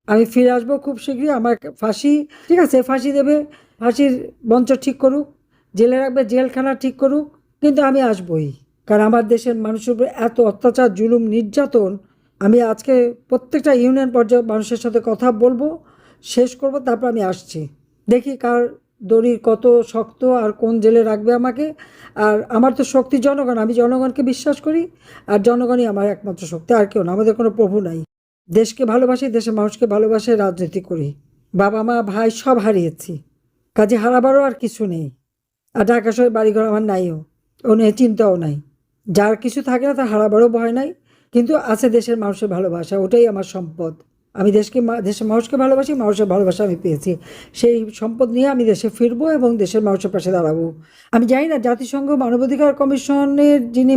আমি ফিরে আসবো খুব শীঘ্রই। আমার ফাঁসি ঠিক আছে, ফাঁসি দেবে, ফাঁসির মঞ্চ ঠিক করুক, জেলে রাখবে, জেলখানা ঠিক করুক, কিন্তু আমি আসবই। কারণ আমার দেশের মানুষের উপর এত অত্যাচার, জুলুম, নির্যাতন, আমি আজকে প্রত্যেকটা ইউনিয়ন পর্যায়ে মানুষের সাথে কথা বলবো, শেষ করব, তারপর আমি আসছি। দেখি কার দড়ি কত শক্ত আর কোন জেলে রাখবে আমাকে। আর আমার তো শক্তি জনগণ, আমি জনগণকে বিশ্বাস করি, আর জনগণই আমার একমাত্র শক্তি, আর কেউ না। আমাদের কোনো প্রভু নাই। দেশকে ভালোবাসি, দেশের মানুষকে ভালোবাসে, রাজনীতি করি। বাবা মা ভাই সব হারিয়েছি, কাজে হারাবারও আর কিছু নেই। আর ঢাকা শহরে বাড়িঘর আমার নাইও, ও নিয়ে চিন্তাও নাই। যার কিছু থাকে না তার হারাবারও ভয় নাই, কিন্তু আছে দেশের মানুষের ভালোবাসা, ওটাই আমার সম্পদ। আমি দেশের মানুষকে ভালোবাসি, মানুষের ভালোবাসা আমি পেয়েছি। সেই সম্পদ নিয়ে আমি দেশে ফিরবো এবং দেশের মানুষের পাশে দাঁড়াবো। আমি জানি না জাতিসংঘ মানবাধিকার কমিশনের যিনি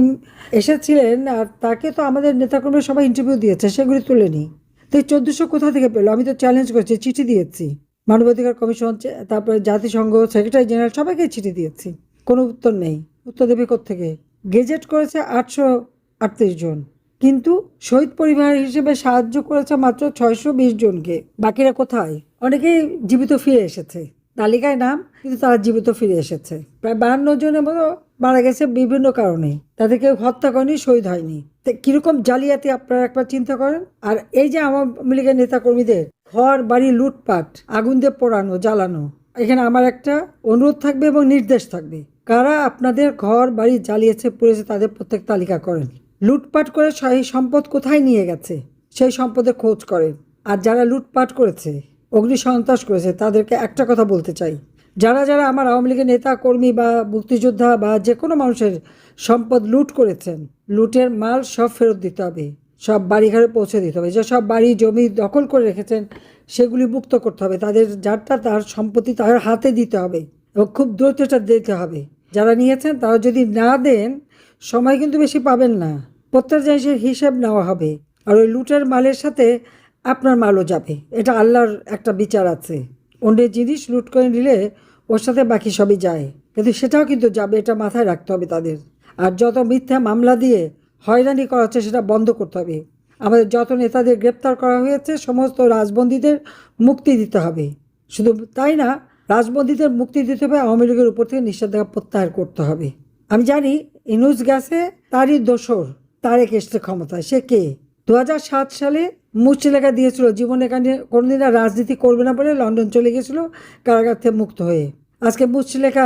এসেছিলেন, আর তাকে তো আমাদের নেতাকর্মী সবাই ইন্টারভিউ দিয়েছে, সেগুলি তুলেনি। তো এই 1400 কোথা থেকে পেলো? আমি তো চ্যালেঞ্জ করেছি, চিঠি দিয়েছি মানবাধিকার কমিশন, তারপরে জাতিসংঘ সেক্রেটারি জেনারেল, সবাইকে চিঠি দিয়েছি, কোনো উত্তর নেই। উত্তর দেবে কোত্থেকে? গেজেট করেছে 838 জন, কিন্তু শহীদ পরিবার হিসেবে সাহায্য করেছে মাত্র 620 জনকে। বাকিরা কোথায়? অনেকেই জীবিত ফিরে এসেছে, তালিকায় নাম, কিন্তু তারা জীবিত ফিরে এসেছে। প্রায় 52 জনের মতো মারা গেছে বিভিন্ন কারণে, তাদেরকে হত্যা করেনি, শহীদ হয়নি। কিরকম জালিয়াতি আপনারা একবার চিন্তা করেন। আর এই যে আওয়ামী লীগের নেতা কর্মীদের ঘর বাড়ি লুটপাট, আগুন দিয়ে পোড়ানো, জ্বালানো, এখানে আমার একটা অনুরোধ থাকবে এবং নির্দেশ থাকবে, কারা আপনাদের ঘর বাড়ি জ্বালিয়েছে, পুড়েছে, তাদের প্রত্যেক তালিকা করেন। লুটপাট করে সেই সম্পদ কোথায় নিয়ে গেছে সেই সম্পদের খোঁজ করেন। আর যারা লুটপাট করেছে, অগ্নি সন্ত্রাস করেছে, তাদেরকে একটা কথা বলতে চাই, যারা যারা আমার আওয়ামী লীগের নেতা কর্মী বা মুক্তিযোদ্ধা বা যে কোনো মানুষের সম্পদ লুট করেছেন, লুটের মাল সব ফেরত দিতে হবে, সব বাড়িঘরে পৌঁছে দিতে হবে। যে সব বাড়ি জমি দখল করে রেখেছেন সেগুলি মুক্ত করতে হবে, তাদের যারটা তার সম্পত্তি তার হাতে দিতে হবে এবং খুব দ্রুত এটা দিতে হবে। যারা নিয়েছেন তারা যদি না দেন, সময় কিন্তু বেশি পাবেন না, প্রত্যেক জিনিসের হিসেব নেওয়া হবে। আর ওই লুটের মালের সাথে আপনার মালও যাবে, এটা আল্লাহর একটা বিচার আছে। অন্যের জিনিস লুট করে নিলে ওর সাথে বাকি সবই যায়, কিন্তু সেটাও কিন্তু যাবে, এটা মাথায় রাখতে হবে তাদের। আর যত মিথ্যা মামলা দিয়ে হয়রানি করা হচ্ছে সেটা বন্ধ করতে হবে। আমাদের যত নেতাদের গ্রেপ্তার করা হয়েছে সমস্ত রাজবন্দীদের মুক্তি দিতে হবে। শুধু তাই না, রাজবন্দীদের মুক্তি দিতে হবে, আওয়ামী লীগের উপর থেকে নিষেধাজ্ঞা প্রত্যাহার করতে হবে। আমি জানি ইনুস গেছে, তারই দোসর তারেক এসছে ক্ষমতায়। সে কে? 2007 সালে মুচলেখা দিয়েছিল, জীবনে এখানে কোনোদিন আর রাজনীতি করবে না বলে লন্ডন চলে গেছিল কারাগার থেকে মুক্ত হয়ে। আজকে মুচলেখা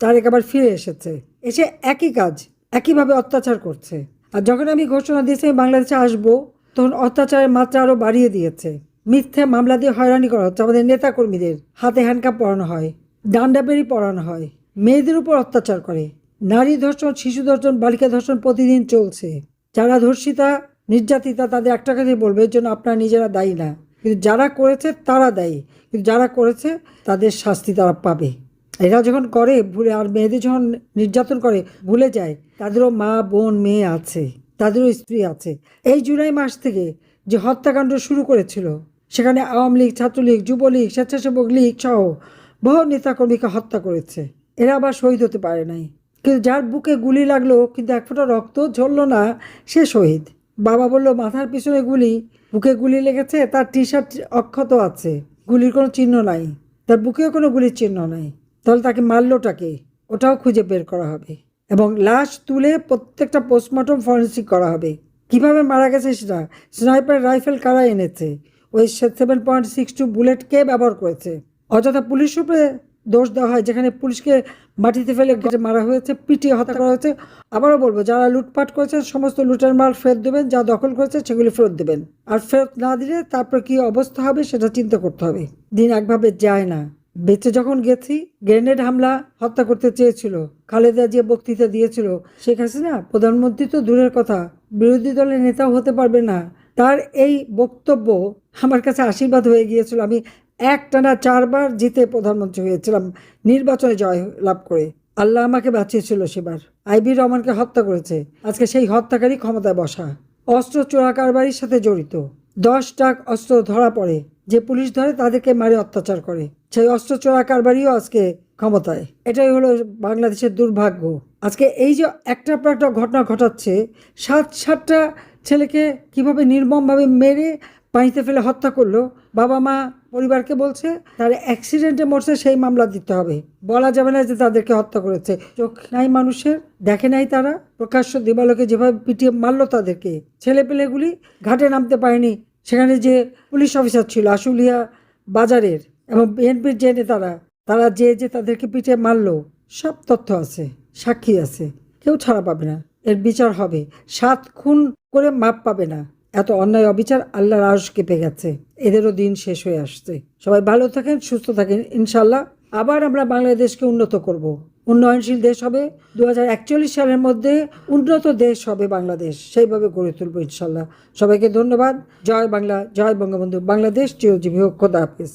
তারেক আবার ফিরে এসেছে, এসে একই কাজ, একইভাবে অত্যাচার করছে। আর যখন আমি ঘোষণা দিয়েছি আমি বাংলাদেশে আসবো, তখন অত্যাচারের মাত্রা আরও বাড়িয়ে দিয়েছে। মিথ্যে মামলা দিয়ে হয়রানি করা হচ্ছে, আমাদের নেতাকর্মীদের হাতে হ্যান্ডকাপ পরানো হয়, ডান্ডাবেরি পরানো হয়, মেয়েদের উপর অত্যাচার করে, নারী ধর্ষণ, শিশু ধর্ষণ, বালিকা ধর্ষণ প্রতিদিন চলছে। যারা ধর্ষিতা, নির্যাতিতা, তাদের একটা কথাই বলবে, এর জন্য আপনারা নিজেরা দায়ী না, কিন্তু যারা করেছে তারা দায়ী। কিন্তু যারা করেছে তাদের শাস্তি তারা পাবে। এরা যখন করে ভুলে, আর মেয়েদের যখন নির্যাতন করে ভুলে যায় তাদেরও মা বোন মেয়ে আছে, তাদেরও স্ত্রী আছে। এই জুলাই মাস থেকে যে হত্যাকাণ্ড শুরু করেছিল, সেখানে আওয়ামী লীগ, ছাত্রলীগ, যুবলীগ, স্বেচ্ছাসেবক লীগ সহ বহু নেতাকর্মীকে হত্যা করেছে। এরা আবার শহীদ হতে পারে নাই, কিন্তু যার বুকে গুলি লাগলো কিন্তু এক ফোঁটা রক্ত ঝরল না, সে শহীদ। বাবা বলল মাথার পিছনে গুলি, বুকে গুলি লেগেছে, তার টি শার্ট অক্ষত আছে, গুলির কোনো চিহ্ন নাই, তার বুকেও কোনো গুলির চিহ্ন নাই। তাহলে তাকে মারলোটাকে, ওটাও খুঁজে বের করা হবে এবং লাশ তুলে প্রত্যেকটা পোস্টমর্টম ফরেন্সিক করা হবে। কিভাবে মারা গেছে সেটা, স্নাইপার রাইফেল কারা এনেছে, ওই 7.62 বুলেট কে ব্যবহার করেছে। অযথা পুলিশের উপরে দোষ দেওয়া হয়, যেখানে পুলিশকে মাটিতে ফেলে মারা হয়েছে, পিটিয়ে হত্যা করা হয়েছে। আবারও বলবো, যারা লুটপাট করেছে সমস্ত লুটের মাল ফেরত দেবেন, যা দখল করেছে সেগুলি ফেরত দেবেন। আর ফেরত না দিলে তারপর কি অবস্থা হবে সেটা চিন্তা করতে হবে। দিন একভাবে যায় না। বেঁচে যখন গেছি, গ্রেনেড হামলা, হত্যা করতে চেয়েছিল, খালেদা যে বক্তৃতা দিয়েছিল, শেখ হাসিনা প্রধানমন্ত্রী তো দূরের কথা, বিরোধী দলের নেতাও হতে পারবে না, তার এই বক্তব্য আমার কাছে আশীর্বাদ হয়ে গিয়েছিল। আমি একটানা 4বার জিতে প্রধানমন্ত্রী হয়েছিলাম, নির্বাচনে জয় লাভ করে। আল্লাহ আমাকে বাঁচিয়েছিল সেবার। আইবি রহমানকে হত্যা করেছে, আজকে সেই হত্যাকারী ক্ষমতায় বসা। অস্ত্র চোরা কারবারির সাথে জড়িত 10 ট্রাক অস্ত্র ধরা পড়ে, যে পুলিশ ধরে তাদেরকে মারে অত্যাচার করে, সেই অস্ত্র চোরা কারবারিও আজকে ক্ষমতায়। এটাই হলো বাংলাদেশের দুর্ভাগ্য। আজকে এই যে একটার পর একটা ঘটনা ঘটাচ্ছে, 7-7টা ছেলেকে কিভাবে নির্মমভাবে মেরে পানিতে ফেলে হত্যা করলো, বাবা মা পরিবারকে বলছে তারা অ্যাক্সিডেন্টে মরছে সেই মামলা দিতে হবে, বলা যাবে না যে তাদেরকে হত্যা করেছে। চোখ নাই মানুষের, দেখে নাই তারা, প্রকাশ্য দিবালোকে যেভাবে পিটিয়ে মারলো তাদেরকে, ছেলেপেলেগুলি ঘাটে নামতে পারেনি, সেখানে যে পুলিশ অফিসার ছিল আশুলিয়া বাজারের এবং বিএনপির যে নেতারা, তারা যে তাদেরকে পিটিয়ে মারলো, সব তথ্য আছে, সাক্ষী আছে, কেউ ছাড়া পাবে না, এর বিচার হবে। 7 খুন করে মাপ পাবে না, এত অন্যায় অবিচার আল্লাহর আরশ কেঁপে গেছে, এদেরও দিন শেষ হয়ে আসছে। সবাই ভালো থাকেন, সুস্থ থাকেন, ইনশাল্লাহ আবার আমরা বাংলাদেশকে উন্নত করব, উন্নয়নশীল দেশ হবে, 2041 সালের মধ্যে উন্নত দেশ হবে বাংলাদেশ, সেইভাবে গড়ে তুলবো ইনশাল্লাহ। সবাইকে ধন্যবাদ। জয় বাংলা, জয় বঙ্গবন্ধু, বাংলাদেশ চিরজীবী হোক। খোদা হাফেজ।